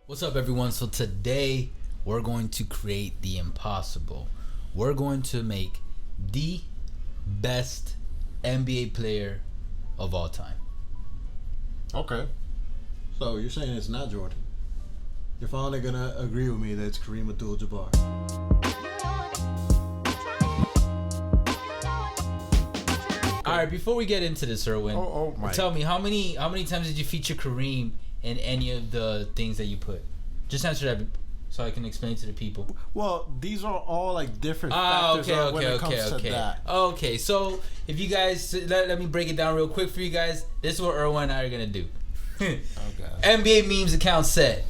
What's up, everyone? So today we're going to create the impossible. We're going to make the best NBA player of all time. Okay. So you're saying it's not Jordan. You're finally gonna agree with me that it's Kareem Abdul-Jabbar. All right, before we get into this, Erwin, tell me how many times did you feature Kareem in any of the things that you put? Just answer that so I can explain to the people. Well, these are all like different factors when it comes to that. Okay, so if you guys let me break it down real quick for you guys. This is what Erwin and I are gonna do. Okay. NBA memes account said,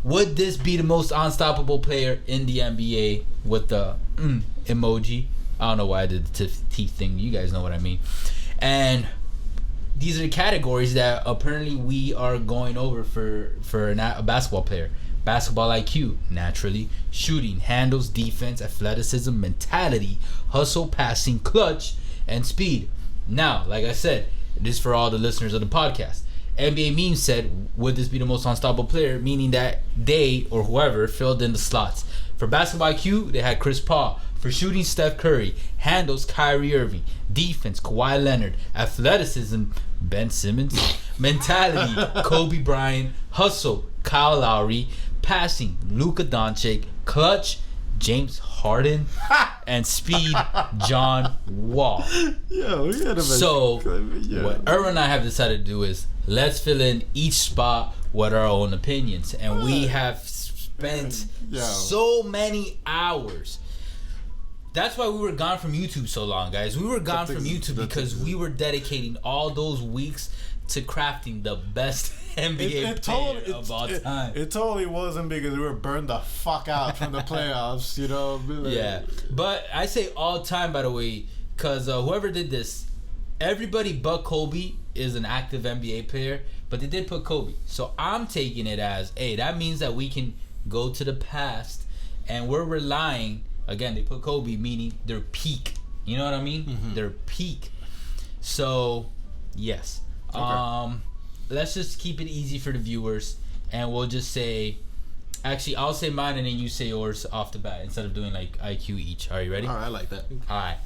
would this be the most unstoppable player in the NBA with the emoji? I don't know why I did the teeth thing. You guys know what I mean. And these are the categories that apparently we are going over for a basketball player. Basketball IQ, naturally. Shooting, handles, defense, athleticism, mentality, hustle, passing, clutch, and speed. Now, like I said, this is for all the listeners of the podcast. NBA memes said, would this be the most unstoppable player? Meaning that they, or whoever, filled in the slots. For basketball IQ, they had Chris Paul. For shooting, Steph Curry. Handles, Kyrie Irving. Defense, Kawhi Leonard. Athleticism, Ben Simmons. Mentality, Kobe Bryant. Hustle, Kyle Lowry. Passing, Luka Doncic. Clutch, James Harden. And speed, John Wall. So, what Erwin and I have decided to do is, let's fill in each spot with our own opinions. And we have spent so many hours. That's why we were gone from YouTube so long, guys. We were gone from YouTube because we were dedicating all those weeks to crafting the best NBA player of all time. It totally wasn't because we were burned the fuck out from the playoffs, you know? Yeah. But I say all time, by the way, because whoever did this, everybody but Kobe is an active NBA player, but they did put Kobe. So I'm taking it as, hey, that means that we can go to the past and we're relying. Again, they put Kobe, meaning their peak. You know what I mean? Mm-hmm. Their peak. So, yes. Okay. Let's just keep it easy for the viewers, and we'll just say, actually, I'll say mine, and then you say yours off the bat instead of doing like IQ each. Are you ready? All right, I like that. All right.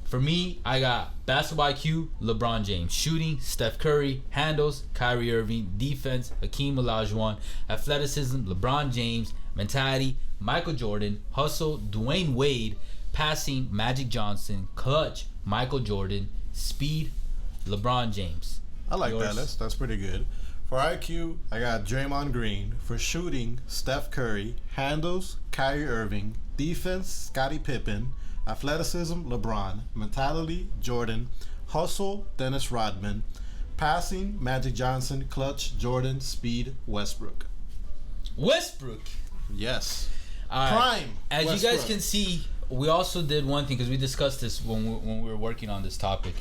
For me, I got basketball IQ, LeBron James. Shooting, Steph Curry. Handles, Kyrie Irving. Defense, Hakeem Olajuwon. Athleticism, LeBron James. Mentality, Michael Jordan. Hustle, Dwayne Wade. Passing, Magic Johnson. Clutch, Michael Jordan. Speed, LeBron James. I like that. That's pretty good. For IQ, I got Draymond Green. For shooting, Steph Curry. Handles, Kyrie Irving. Defense, Scottie Pippen. Athleticism, LeBron. Mentality, Jordan. Hustle, Dennis Rodman. Passing, Magic Johnson. Clutch, Jordan. Speed, Westbrook. Yes. Prime. As Westbrook. You guys can see, we also did one thing because we discussed this when we were working on this topic.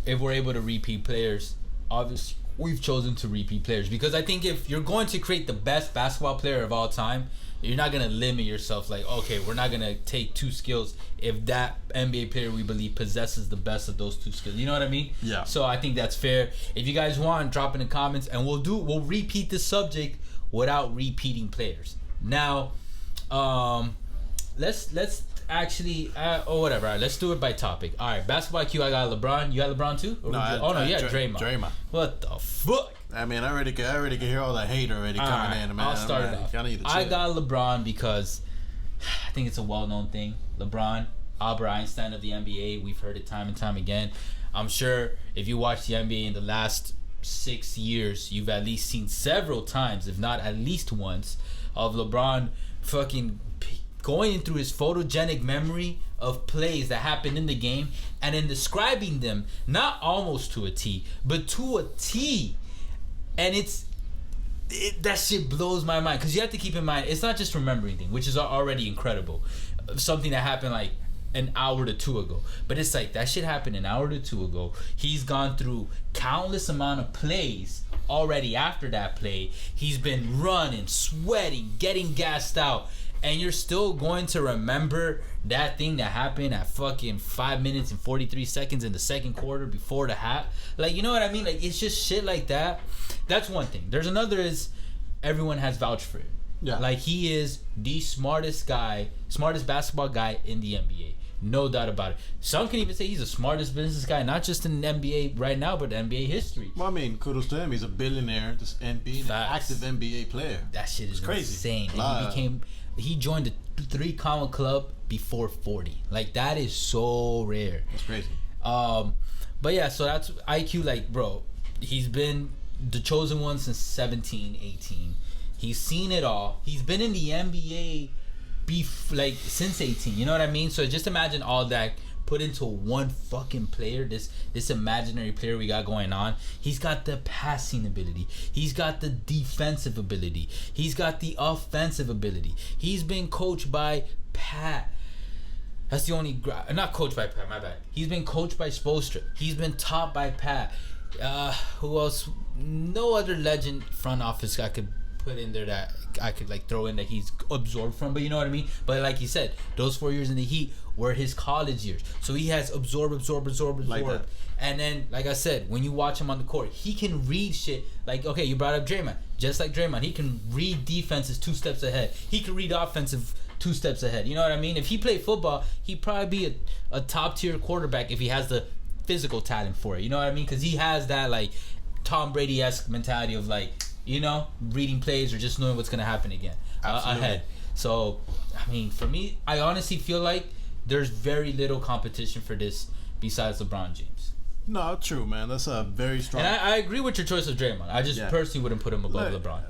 If we're able to repeat players, obviously we've chosen to repeat players because I think if you're going to create the best basketball player of all time, you're not going to limit yourself like, okay, we're not going to take two skills if that NBA player we believe possesses the best of those two skills. You know what I mean? Yeah. So I think that's fair. If you guys want, drop in the comments and we'll repeat the subject without repeating players. Now, let's actually whatever. All right, let's do it by topic. All right, basketball IQ. I got LeBron. You got LeBron too? Draymond. What the fuck? I mean, I already can hear all the hate already coming in, man. I'll start it off. I got LeBron because I think it's a well-known thing. LeBron, Albert Einstein of the NBA. We've heard it time and time again. I'm sure if you watch the NBA in the last 6 years, you've at least seen several times, if not at least once, of LeBron fucking going through his photogenic memory of plays that happened in the game and then describing them not almost to a T, but to a T. And that shit blows my mind because you have to keep in mind it's not just remembering things, which is already incredible. Something that happened like an hour to two ago, but it's like that shit happened an hour to two ago. He's gone through countless amount of plays already after that play. He's been running, sweating, getting gassed out, and you're still going to remember that thing that happened at fucking 5 minutes and 43 seconds in the second quarter before the half. Like, you know what I mean? Like, it's just shit like that. That's one thing. There's another is everyone has vouched for it. Yeah. Like, he is the smartest basketball guy in the NBA. No doubt about it. Some can even say he's the smartest business guy, not just in the NBA right now, but NBA history. Well, I mean, kudos to him. He's a billionaire, and being an active NBA player. That shit is crazy. Insane. And he joined the 3 comma club before 40. Like, that is so rare. That's crazy. But yeah, so that's IQ. Like, bro, he's been the chosen one since 17, 18. He's seen it all. He's been in the NBA since 18. You know what I mean? So just imagine all that put into one fucking player. This imaginary player we got going on. He's got the passing ability. He's got the defensive ability. He's got the offensive ability. He's been coached by Pat. That's the only... Not coached by Pat, my bad. He's been coached by Spoelstra. He's been taught by Pat. Who else? No other legend front office I could put in there that I could like throw in that he's absorbed from, but you know what I mean. But like you said, those 4 years in the Heat were his college years, so he has absorbed. Like that. And then, like I said, when you watch him on the court, he can read shit. Like, okay, you brought up Draymond, just like Draymond, he can read defenses 2 steps ahead. He can read offensive 2 steps ahead. You know what I mean? If he played football, he'd probably be a top tier quarterback if he has the physical talent for it. You know what I mean? Because he has that like Tom Brady-esque mentality of like, you know, reading plays or just knowing what's going to happen again ahead. So, I mean, for me, I honestly feel like there's very little competition for this besides LeBron James. No, true, man. That's a very strong... And I agree with your choice of Draymond. I just personally wouldn't put him above LeBron.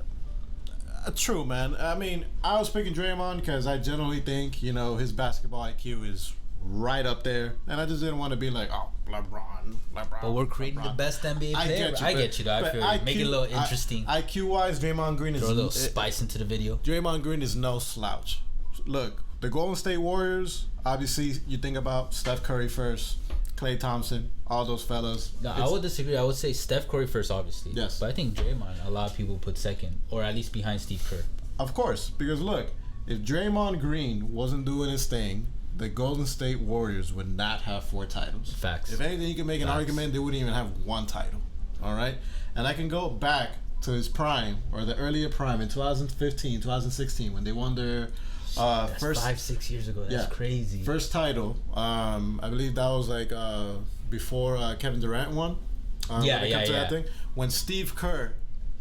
True, man. I mean, I was picking Draymond because I generally think, you know, his basketball IQ is right up there. And I just didn't want to be like, oh, LeBron. But we're creating the best NBA player. I get you, though. I feel like make it a little interesting. IQ-wise, Draymond Green is... Throw a little spice into the video. Draymond Green is no slouch. Look, the Golden State Warriors, obviously, you think about Steph Curry first, Klay Thompson, all those fellas. No, I would disagree. I would say Steph Curry first, obviously. Yes. But I think Draymond, a lot of people put second, or at least behind Steve Kerr. Of course, because look, if Draymond Green wasn't doing his thing, the Golden State Warriors would not have 4 titles. Facts. If anything, you can make an argument they wouldn't even have 1 title. All right? And I can go back to his prime, or the earlier prime, in 2015, 2016, when they won their first... 5-6 years ago. That's crazy. First title. I believe that was like before Kevin Durant won. That thing. When Steve Kerr,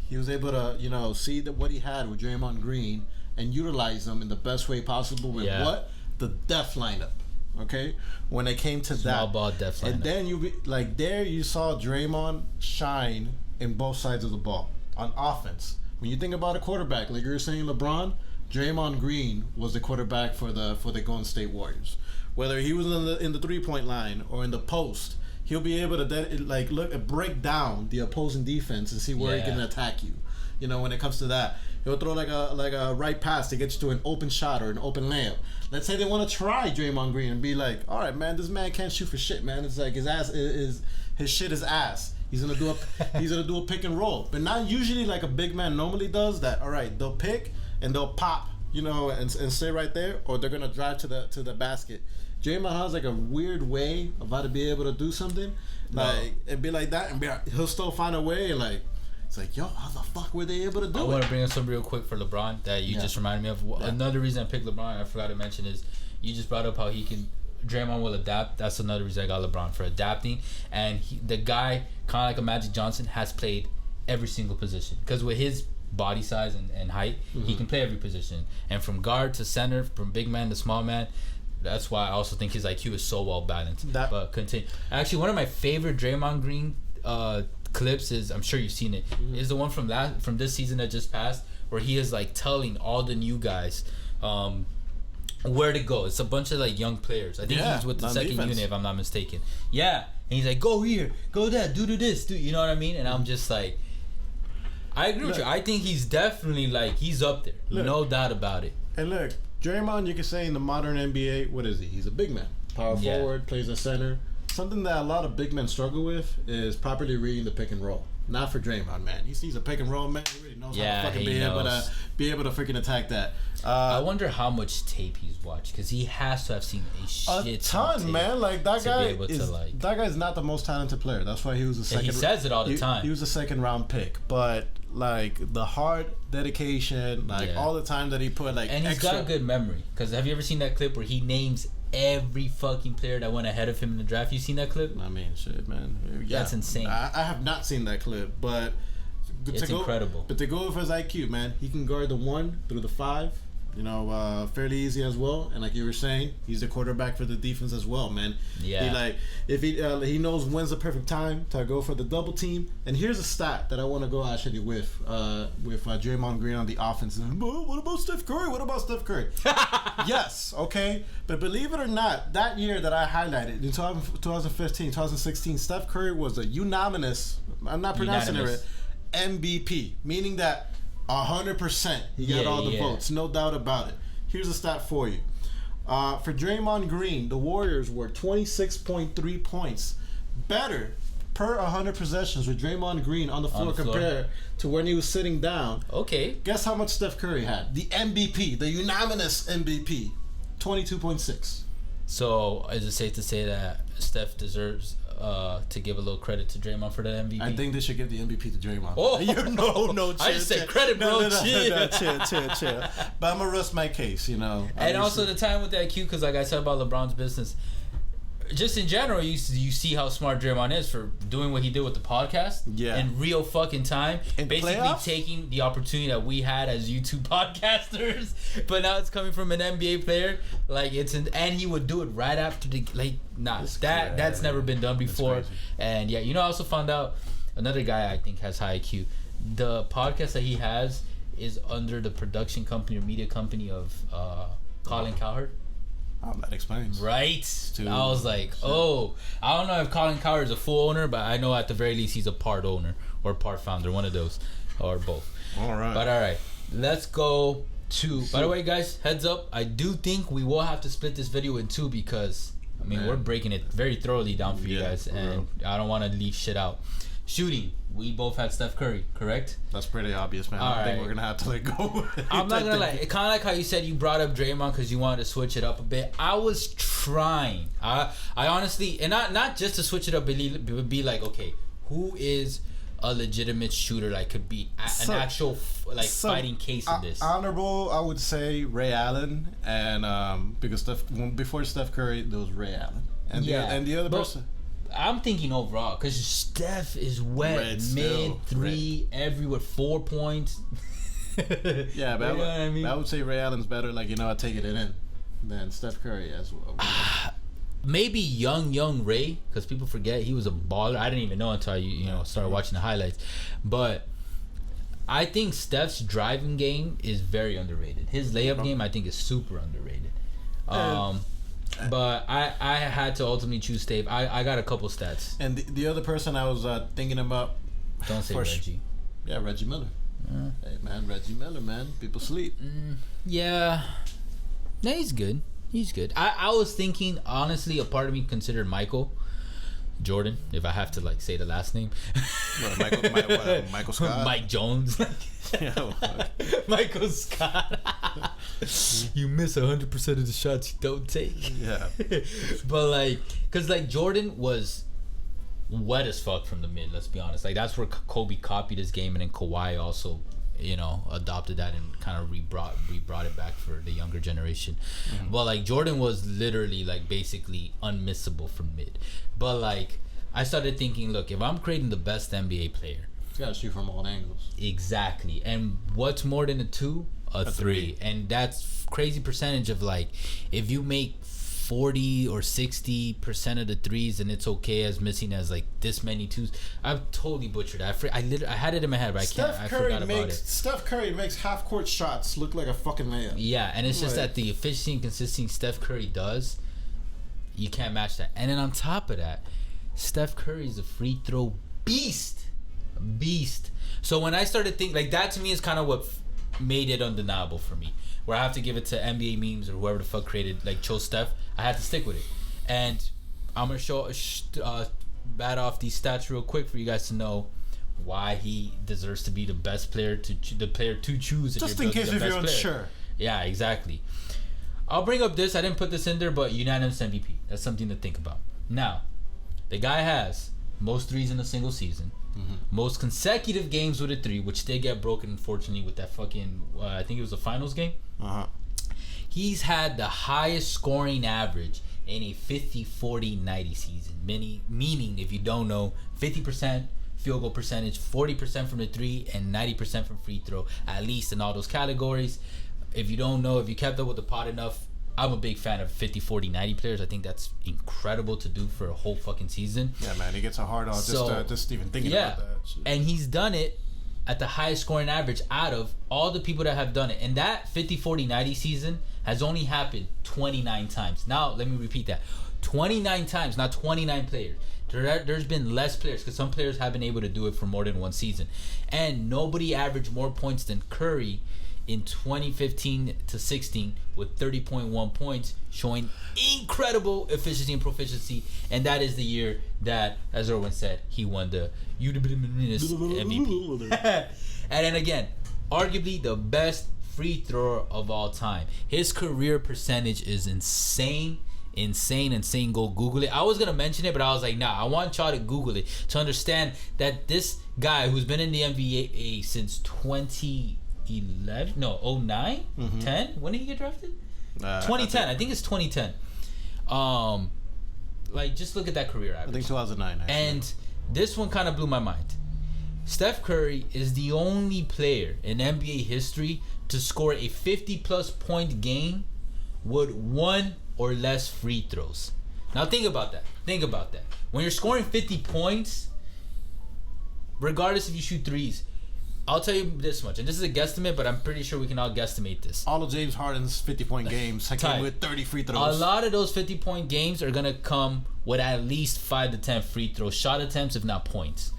he was able to, you know, see what he had with Draymond Green and utilize them in the best way possible with what? The def lineup, okay? When it came to Small ball def lineup. And then you saw Draymond shine in both sides of the ball on offense. When you think about a quarterback, like you were saying, LeBron, Draymond Green was the quarterback for the Golden State Warriors. Whether he was in the 3-point line or in the post, he'll be able to break down the opposing defense and see where he can attack you. You know, when it comes to that, he'll throw like a right pass to get you to an open shot or an open layup. Let's say they want to try Draymond Green and be like, all right, man, this man can't shoot for shit, man. It's like his shit is ass. He's gonna do a pick and roll, but not usually like a big man normally does. That all right, they'll pick and they'll pop, you know, and stay right there, or they're gonna drive to the basket. Draymond has like a weird way of how to be able to do something, like it'd be like that, and he'll still find a way. Like it's like, yo, how the fuck were they able to do it? I want to bring up something real quick for LeBron that you just reminded me of. Another reason I picked LeBron, I forgot to mention, is you just brought up how Draymond will adapt. That's another reason I got LeBron, for adapting. And the guy, kind of like a Magic Johnson, has played every single position. Because with his body size and height, he can play every position. And from guard to center, from big man to small man. That's why I also think his IQ is so well balanced. But continue. Actually, one of my favorite Draymond Green clips is, I'm sure you've seen it, is the one from this season that just passed, where he is like telling all the new guys where to go. It's a bunch of like young players. I think he's with the second unit, if I'm not mistaken. Yeah, and he's like, go here, go there, do this, do, you know what I mean? And I'm just like, I agree with you. I think he's definitely like, he's up there, no doubt about it. And look, Draymond, you can say in the modern NBA, what is he? He's a big man, power forward, plays a center. Something that a lot of big men struggle with is properly reading the pick and roll. Not for Draymond, man. He sees a pick and roll, man. He really knows how to fucking be able to freaking attack that. I wonder how much tape he's watched, because he has to have seen a shit ton, man. Like that guy that guy's not the most talented player. That's why he was a second. He says it all the time. He was a second round pick, but like the hard dedication, like all the time that he put, like, and he's got a good memory. Because have you ever seen that clip where he names every fucking player that went ahead of him in the draft? You seen that clip? I mean, shit, man. Yeah, that's insane. I have not seen that clip, but it's incredible. But to go with his IQ, man, he can guard the 1 through the 5. You know, fairly easy as well. And like you were saying, he's the quarterback for the defense as well, man. Yeah. He knows when's the perfect time to go for the double team. And here's a stat that I want to go actually with Draymond Green on the offense. What about Steph Curry? What about Steph Curry? Yes, okay. But believe it or not, that year that I highlighted in 2015, 2016, Steph Curry was a unanimous, I'm not pronouncing it right, MVP, meaning that 100%. He got all the votes, no doubt about it. Here's a stat for you. For Draymond Green, the Warriors were 26.3 points better per 100 possessions with Draymond Green on the floor compared to when he was sitting down. Okay. Guess how much Steph Curry had? The MVP, the unanimous MVP, 22.6. So is it safe to say that Steph deserves to give a little credit to Draymond for the MVP? I think they should give the MVP to Draymond. Oh, no, chill, I just said credit, bro. Chill. But I'm gonna rest my case, you know. And also the time with that Q, because like I said about LeBron's business, just in general, you see how smart Draymond is for doing what he did with the podcast. Yeah. In real fucking time. In basically playoffs? taking the opportunity that we had as YouTube podcasters, but now it's coming from an NBA player. Like and he would do it right after the that's never been done before. And yeah, you know, I also found out another guy I think has high IQ. The podcast that he has is under the production company or media company of Colin Cowherd. Oh, that explains. Right? I was like, I don't know if Colin Cowherd is a full owner, but I know at the very least he's a part owner or part founder, one of those, or both. All right. But all right, let's go to. By the way, guys, heads up, I do think we will have to split this video in two because I mean we're breaking it very thoroughly down for you guys, and I don't want to leave shit out. Shooting, we both had Steph Curry, correct? That's pretty obvious, man. I think we're gonna have to let go. I'm not gonna lie. Kind of like how you said you brought up Draymond because you wanted to switch it up a bit. I was trying. I honestly, and not just to switch it up, but be like, okay, who is a legitimate shooter? Like, could be an actual fighting case in this. Honorable, I would say Ray Allen, and because before Steph Curry, there was Ray Allen, and the other person. I'm thinking overall because Steph is wet, mid 3 everywhere, 4 points. Yeah, but you know what I mean? I would say Ray Allen's better, like, you know, taking it in than Steph Curry as well. Maybe young Ray, because people forget he was a baller. I didn't even know until I started watching the highlights. But I think Steph's driving game is very underrated. His layup game, I think, is super underrated. But I had to ultimately choose Steve. I got a couple stats. And the other person I was thinking about. Don't say Reggie. Yeah, Reggie Miller. Hey, man, Reggie Miller, man. People sleep. Yeah. No, he's good. He's good. I was thinking, honestly, a part of me considered Michael Jordan, if I have to like say the last name. Michael Scott? Mike Jones. Michael Scott. You miss 100% of the shots you don't take. Yeah. But like, cause like Jordan was wet as fuck from the mid. Let's be honest. Like that's where Kobe copied his game, and then Kawhi also, adopted that and kind of rebrought it back for the younger generation. But like Jordan was literally like basically unmissable from mid. But like I started thinking, look, if I'm creating the best NBA player, you gotta shoot from all angles. Exactly. And what's more than a 2? A 3. And that's crazy percentage of like, if you make 40 or 60% of the threes, and it's okay as missing as like this many 2s. I've totally butchered that. I had it in my head, but I forgot about it. Steph Curry makes half court shots look like a fucking layup. Yeah, and it's just that the efficiency and consistency Steph Curry does, you can't match that. And then on top of that, Steph Curry is a free throw beast. So when I started thinking, like, that to me is kind of what made it undeniable for me, where I have to give it to NBA memes or whoever the fuck chose Steph. I had to stick with it. And I'm gonna bat off these stats real quick for you guys to know why he deserves to be the best player to choose. Just in case if you're unsure. Yeah, exactly. I'll bring up this. I didn't put this in there, but unanimous MVP. That's something to think about. Now, the guy has most threes in a single season. Most consecutive games with a 3, which did get broken, unfortunately, with that fucking, I think it was a finals game. He's had the highest scoring average in a 50-40-90 season. Meaning, if you don't know, 50% field goal percentage, 40% from the 3, and 90% from free throw, at least in all those categories. If you don't know, if you kept up with the pod enough, I'm a big fan of 50-40-90 players. I think that's incredible to do for a whole fucking season. Yeah, man, it gets a hard on just even thinking about that. Shit. And he's done it at the highest scoring average out of all the people that have done it. And that 50-40-90 season has only happened 29 times. Now, let me repeat that. 29 times, not 29 players. There's been less players because some players have been able to do it for more than one season. And nobody averaged more points than Curry in 2015-16 with 30.1 points, showing incredible efficiency and proficiency. And that is the year that, as Erwin said, he won the MVP. And then again, arguably the best free thrower of all time. His career percentage is insane. Go Google it. I was gonna mention it, but I was like, nah, I want y'all to Google it to understand that this guy who's been in the NBA since 2011, no, 09, 10. When did he get drafted? 2010. I think it's 2010. Like, just look at that career average. I think 2009. Actually. And this one kind of blew my mind. Steph Curry is the only player in NBA history to score a 50-plus point game with 1 or less free throws. Now think about that. When you're scoring 50 points, regardless if you shoot threes, I'll tell you this much, and this is a guesstimate, but I'm pretty sure we can all guesstimate this. All of James Harden's 50-point games came with 30 free throws. A lot of those 50-point games are going to come with at least 5 to 10 free throws, shot attempts, if not points.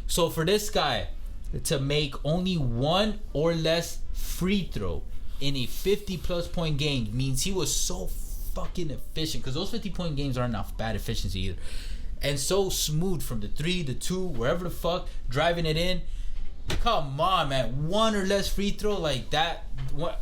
So for this guy to make only 1 or less free throw in a 50-plus point game means he was so fucking efficient, because those 50-point games aren't enough bad efficiency either, and so smooth from the 3, the 2, wherever the fuck, driving it in. Come on, man, 1 or less free throw like that.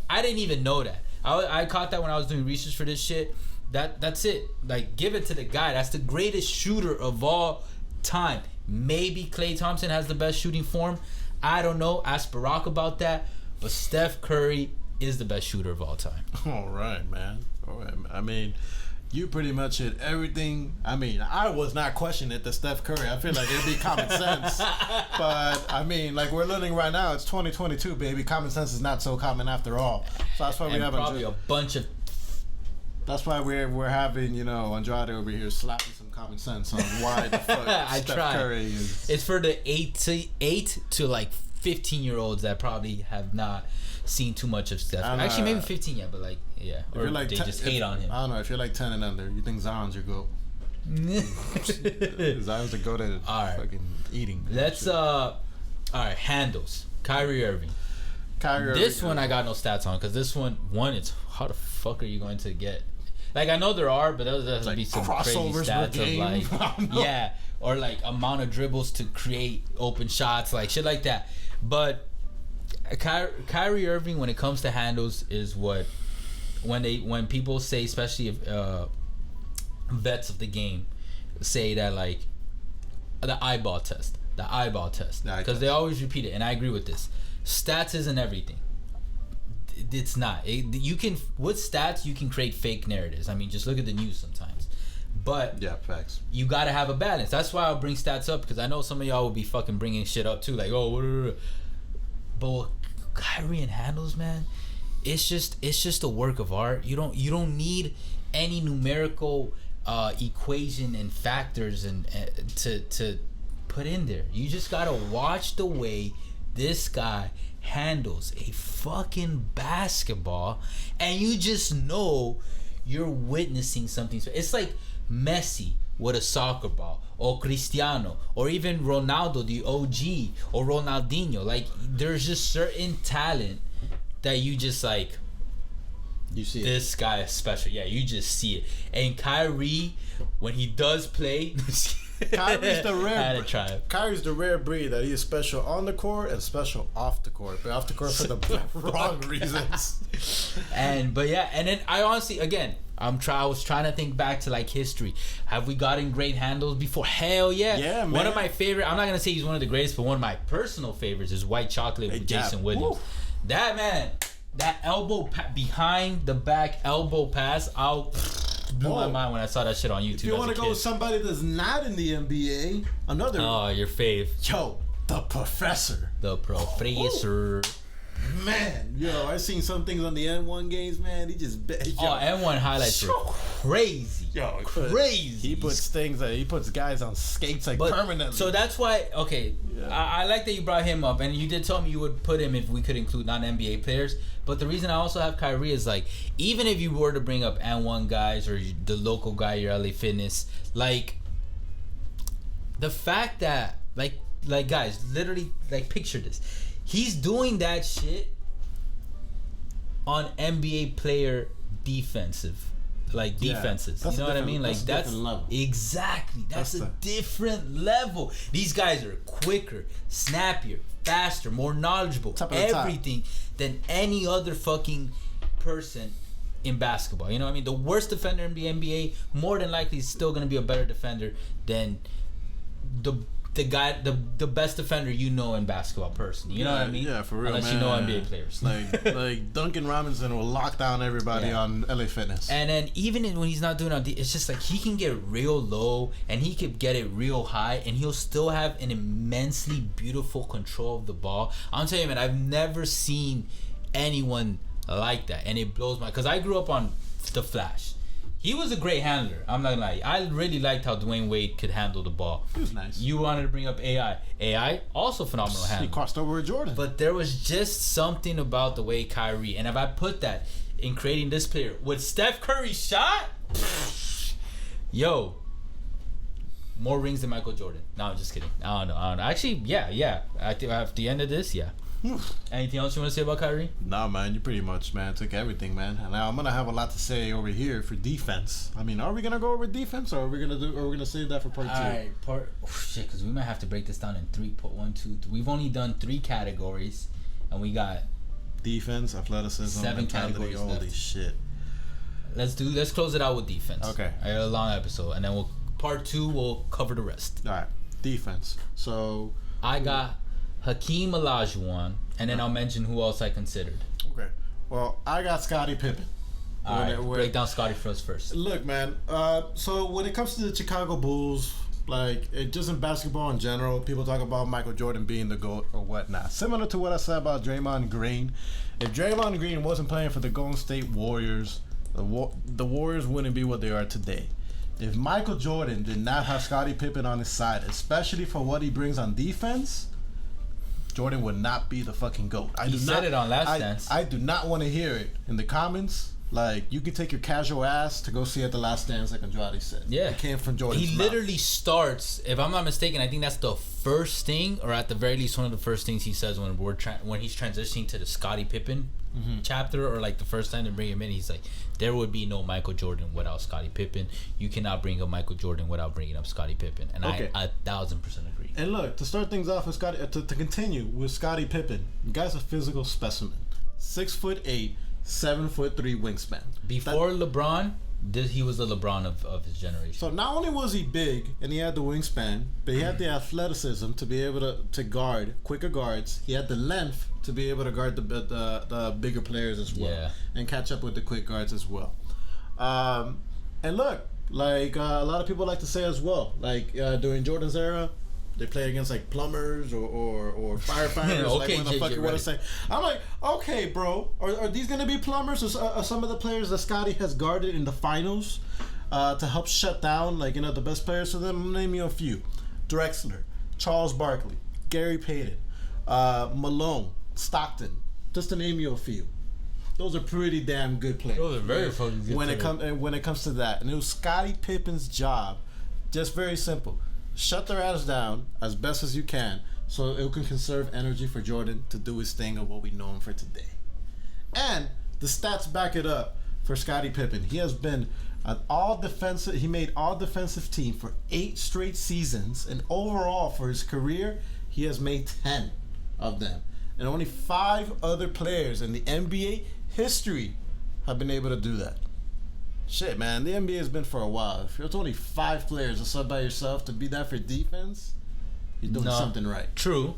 I didn't even know that. I caught that when I was doing research for this shit. That's it. Like, give it to the guy. That's the greatest shooter of all time. Maybe Klay Thompson has the best shooting form. I don't know. Ask Barack about that. But Steph Curry is the best shooter of all time. All right, man. I mean, you pretty much hit everything. I mean, I was not questioning it to Steph Curry. I feel like it'd be common sense. But, I mean, like we're learning right now, it's 2022, baby. Common sense is not so common after all. So that's why we have probably a bunch of... That's why we're having, Andrade over here slapping some common sense on why the fuck Steph Curry is... It's for the 8 to like 15-year-olds that probably have not seen too much of Steph. Actually, maybe 15 yet, but like, yeah. Or like they just hate on him. I don't know. If you're like 10 and under, you think Zion's your GOAT. Zion's the GOAT at fucking eating. Let's, all right, handles. Kyrie Irving. This one I got no stats on, because this one, it's how the fuck are you going to get... Like, I know there are, but there's like to be some crazy stats of like... Yeah, or like amount of dribbles to create open shots, like shit like that. But Kyrie Irving, when it comes to handles, is what when people say, especially if vets of the game say that, like, the eyeball test, because they always repeat it, and I agree with this. Stats isn't everything. It's not. You can, with stats, you can create fake narratives. I mean, just look at the news sometimes. But yeah, facts. You gotta have a balance. That's why I'll bring stats up, because I know some of y'all will be fucking bringing shit up too, like, oh, but Kyrie and handles, man, it's just a work of art. You don't need any numerical equation and factors and to put in there. You just gotta watch the way this guy handles a fucking basketball, and you just know you're witnessing something. It's like Messi with a soccer ball, or Cristiano, or even Ronaldo, the OG, or Ronaldinho. Like, there's just certain talent that you just like, you see this guy is special. Yeah, you just see it. And Kyrie, when he does play, Kyrie's the rare breed that he is special on the court and special off the court, but off the court for the wrong reasons. And then I honestly, again, I was trying to think back to like history. Have we gotten great handles before? Hell yeah. Yeah, man. One of my favorite. I'm not gonna say he's one of the greatest, but one of my personal favorites is White Chocolate with Jason Williams. Woo. That man, that behind the back elbow pass, blew my mind when I saw that shit on YouTube. If you want to go with somebody that's not in the NBA, another. Oh, your fave. Yo, the professor. The professor. Man, yo, I seen some things on the N1 games, man. He just N1 highlights are crazy. Yo, crazy. He puts guys on skates permanently. So that's why. Okay, yeah. I like that you brought him up, and you did tell me you would put him if we could include non-NBA players. But the reason I also have Kyrie is like, even if you were to bring up N1 guys or the local guy, your LA Fitness, like the fact that like guys, literally, like, picture this. He's doing that shit on NBA player defenses. You know what I mean? Like, that's level. Exactly. That's a different level. These guys are quicker, snappier, faster, more knowledgeable, everything than any other fucking person in basketball. You know what I mean? The worst defender in the NBA more than likely is still going to be a better defender than the guy, the best defender you know in basketball personally. You know what I mean? Yeah, for real, Unless you know NBA players. Like Duncan Robinson will lock down everybody on LA Fitness. And then even when he's not doing it, it's just like he can get real low and he could get it real high and he'll still have an immensely beautiful control of the ball. I'm telling you, man, I've never seen anyone like that. And it blows my... Because I grew up on The Flash. He was a great handler. I'm not gonna lie. I really liked how Dwayne Wade could handle the ball. He was nice. You wanted to bring up AI. AI, also phenomenal handler. He crossed over with Jordan. But there was just something about the way Kyrie, and if I put that in creating this player with Steph Curry's shot, yo, more rings than Michael Jordan. No, I'm just kidding. I don't know. Actually, yeah. I think at the end of this, yeah. Anything else you want to say about Kyrie? Nah, man, you pretty much, man, took everything, man. And now I'm gonna have a lot to say over here for defense. I mean, are we gonna go over defense, or are we gonna save that for part 2? All right, shit, because we might have to break this down in 1, 2, 3. We've only done 3 categories, and we got defense, athleticism, 7 categories. Holy left. Shit. Let's close it out with defense. Okay. I got a long episode, and then part 2 we'll cover the rest. All right, defense. So I got Hakeem Olajuwon, and then I'll mention who else I considered. Okay. Well, I got Scottie Pippen. All right, break down Scottie first. Look, man. So when it comes to the Chicago Bulls, like, just in basketball in general, people talk about Michael Jordan being the GOAT or whatnot. Similar to what I said about Draymond Green. If Draymond Green wasn't playing for the Golden State Warriors, the Warriors wouldn't be what they are today. If Michael Jordan did not have Scottie Pippen on his side, especially for what he brings on defense, Jordan would not be the fucking GOAT. He said it on Last Dance. I do not want to hear it in the comments. Like, you can take your casual ass to go see at the Last Dance, like Andrade said. Yeah. It came from Jordan's He literally starts, if I'm not mistaken, I think that's the first thing, or at the very least one of the first things he says when he's transitioning to the Scottie Pippen chapter, or like the first time to bring him in, he's like, there would be no Michael Jordan without Scottie Pippen. You cannot bring up Michael Jordan without bringing up Scottie Pippen. And I 1,000% agree. And look, to start things off with to continue with Scottie Pippen, the guy's a physical specimen. 6'8", 7'3" wingspan. Before LeBron, he was the LeBron of his generation. So not only was he big and he had the wingspan, but he had the athleticism to be able to guard quicker guards. He had the length to be able to guard the bigger players as well, and catch up with the quick guards as well. And look, like a lot of people like to say as well, like during Jordan's era, they played against like plumbers or firefighters. Okay, like, what the fuck you want to say? I'm like, okay, bro, are these gonna be plumbers? Or are some of the players that Scottie has guarded in the finals to help shut down, like, you know, the best players for them? I'm gonna name you a few: Drexler, Charles Barkley, Gary Payton, Malone, Stockton, just to name you a few. Those are pretty damn good players. Those are very fucking good. When it comes to that, and it was Scottie Pippen's job, just very simple: shut their ass down as best as you can, so it can conserve energy for Jordan to do his thing of what we know him for today. And the stats back it up for Scottie Pippen. He has been an all-defensive. He made all-defensive team for 8 straight seasons, and overall for his career, he has made 10 of them. And only 5 other players in the NBA history have been able to do that. Shit, man, the NBA has been for a while. If there's only 5 players to sub by yourself to be that for defense, you're doing something right. True.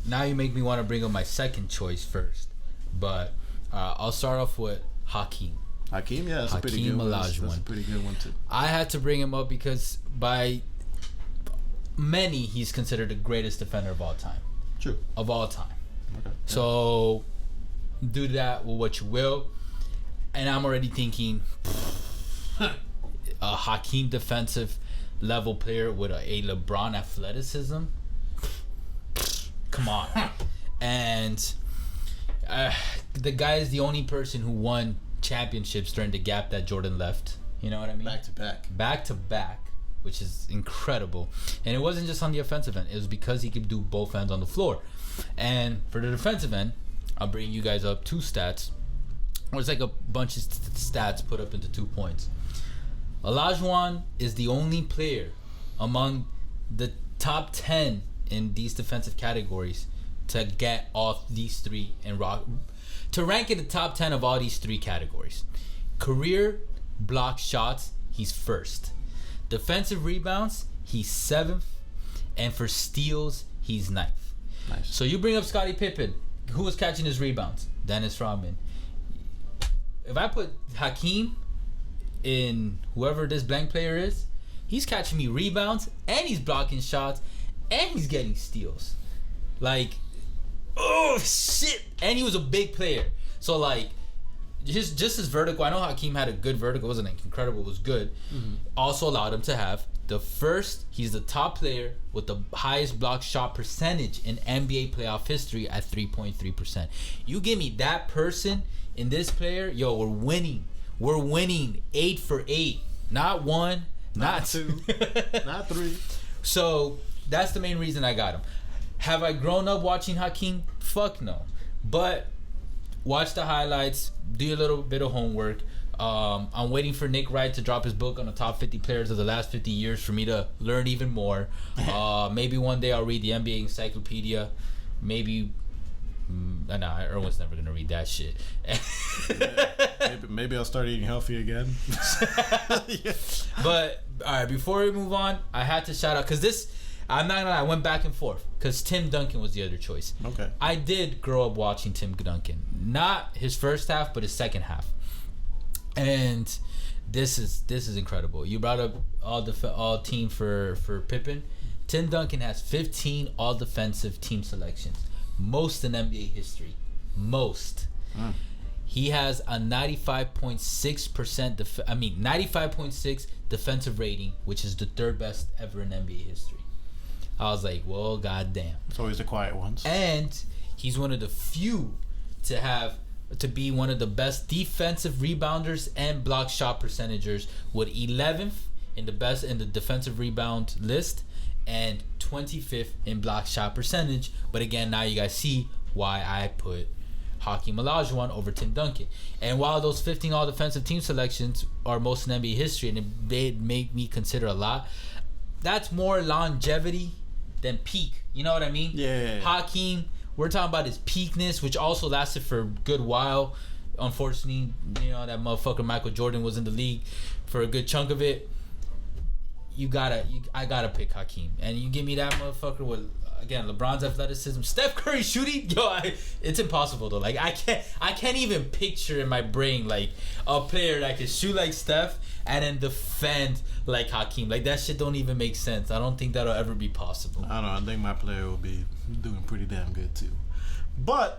Now you make me want to bring up my second choice first, but I'll start off with Hakeem. Hakeem, yeah, that's a pretty good one. That's a pretty good one too. I had to bring him up because by many, he's considered the greatest defender of all time. True. Of all time. Okay. So do that with what you will. And I'm already thinking a Hakeem defensive level player with a LeBron athleticism. Come on. And the guy is the only person who won championships during the gap that Jordan left. You know what I mean? Back to back, which is incredible. And it wasn't just on the offensive end. It was because he could do both ends on the floor. And for the defensive end, I'll bring you guys up 2 stats. Or it's like a bunch of stats put up into 2 points. Olajuwon is the only player among the top 10 in these defensive categories to get all these 3 and to rank in the top 10 of all these 3 categories. Career block shots, he's first. Defensive rebounds, he's 7th. And for steals, he's 9th. Nice. So you bring up Scottie Pippen. Who was catching his rebounds? Dennis Rodman. If I put Hakeem in whoever this blank player is, he's catching me rebounds and he's blocking shots and he's getting steals. Like, oh shit! And he was a big player. So like, just his vertical. I know Hakeem had a good vertical. It wasn't like incredible. It was good. Mm-hmm. Also allowed him to have the first. He's the top player with the highest block shot percentage in NBA playoff history at 3.3%. You give me that person in this player, yo, we're winning. We're winning 8 for 8. Not 1, not 2, not 3. So that's the main reason I got him. Have I grown up watching Hakeem? Fuck no. But watch the highlights, do a little bit of homework. I'm waiting for Nick Wright to drop his book on the top 50 players of the last 50 years for me to learn even more. Maybe one day I'll read the NBA encyclopedia. Maybe Erwin's never gonna read that shit. maybe I'll start eating healthy again. Yeah. But all right, before we move on, I had to shout out because this. I'm not gonna lie, I went back and forth because Tim Duncan was the other choice. Okay. I did grow up watching Tim Duncan, not his first half, but his second half, and this is incredible. You brought up all team for Pippen. Tim Duncan has 15 all defensive team selections. Most in NBA history. Most. He has a 95.6% 95.6 defensive rating, which is the 3rd best ever in NBA history. I was like, well, goddamn. It's always the quiet ones. And he's one of the few to be one of the best defensive rebounders and block shot percentagers, with 11th in the defensive rebound list and 25th in block shot percentage. But again, now you guys see why I put Hakeem Olajuwon over Tim Duncan. And while those 15 all defensive team selections are most in NBA history and they make me consider a lot, that's more longevity than peak. You know what I mean? Yeah. Hakeem, we're talking about his peakness, which also lasted for a good while. Unfortunately, that motherfucker Michael Jordan was in the league for a good chunk of it. I gotta pick Hakeem, and you give me that motherfucker with, again, LeBron's athleticism, Steph Curry shooting. It's impossible though. Like I can't even picture in my brain like a player that can shoot like Steph and then defend like Hakeem. Like that shit don't even make sense. I don't think that'll ever be possible. I don't know. I think my player will be doing pretty damn good too. But